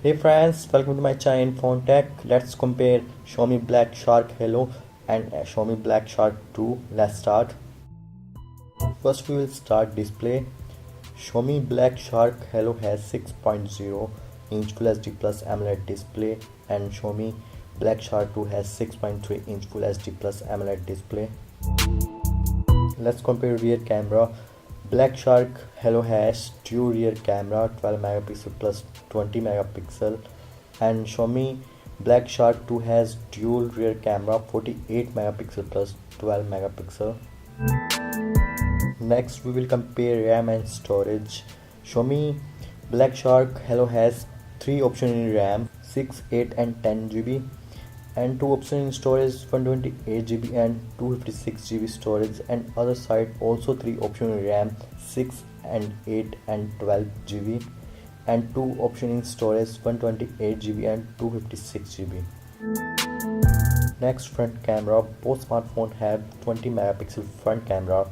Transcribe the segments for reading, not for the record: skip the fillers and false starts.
Hey friends, welcome to my channel Phone Tech. Let's compare Xiaomi Black Shark Helo and Xiaomi Black Shark 2. Let's start. First we will start display. Xiaomi Black Shark Helo has 6.0 inch Full HD Plus AMOLED display and Xiaomi Black Shark 2 has 6.3 inch Full HD Plus AMOLED display. Let's compare rear camera. Black Shark Helo has dual rear camera 12 megapixel plus 20 megapixel and Xiaomi Black Shark 2 has dual rear camera 48 megapixel plus 12 megapixel. Next we will compare RAM and storage. Xiaomi Black Shark Helo has 3 options in RAM 6, 8 and 10 GB and 2 options in storage 128 GB and 256 GB storage, and other side also 3 options in RAM 6 and 8 and 12 GB and 2 options in storage 128 GB and 256 GB. Next, front camera. Both smartphones have 20 megapixel front camera.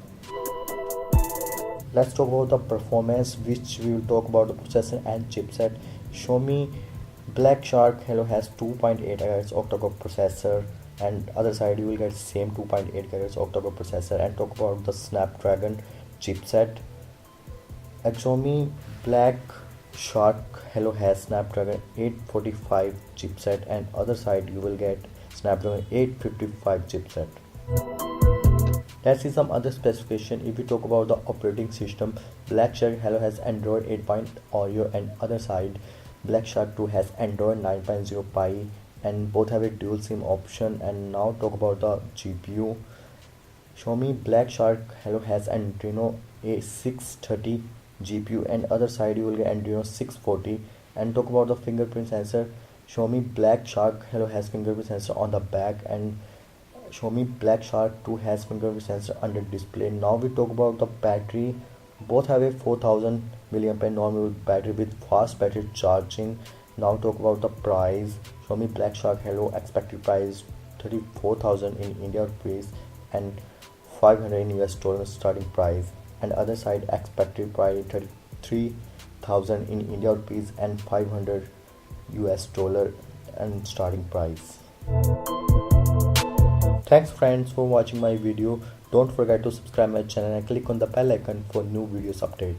Let's talk about the performance, which we will talk about the processor and chipset. Xiaomi Black Shark Helo has 2.8 GHz octa-core processor, and other side you will get same 2.8 GHz octa-core processor. And talk about the Snapdragon chipset. Xiaomi Black Shark Helo has Snapdragon 845 chipset, and other side you will get Snapdragon 855 chipset. Let's see some other specification. If we talk about the operating system, Black Shark Helo has Android 8.0 Oreo, and other side Black Shark 2 has Android 9.0 Pie, and both have a dual SIM option. And now talk about the GPU. Xiaomi Black Shark Helo has Adreno A630 GPU, and other side you will get Adreno 640. And talk about the fingerprint sensor. Xiaomi Black Shark Helo has fingerprint sensor on the back, and Xiaomi Black Shark 2 has fingerprint sensor under display. Now we talk about the battery. Both have a 4000 mAh normal battery with fast battery charging. Now talk about the price. Xiaomi Black Shark Helo expected price 34,000 in India rupees and 500 in US dollar starting price, and other side expected price 33,000 in India rupees and 500 US dollar and starting price. Thanks friends for watching my video. Don't forget to subscribe my channel and click on the bell icon for new videos update.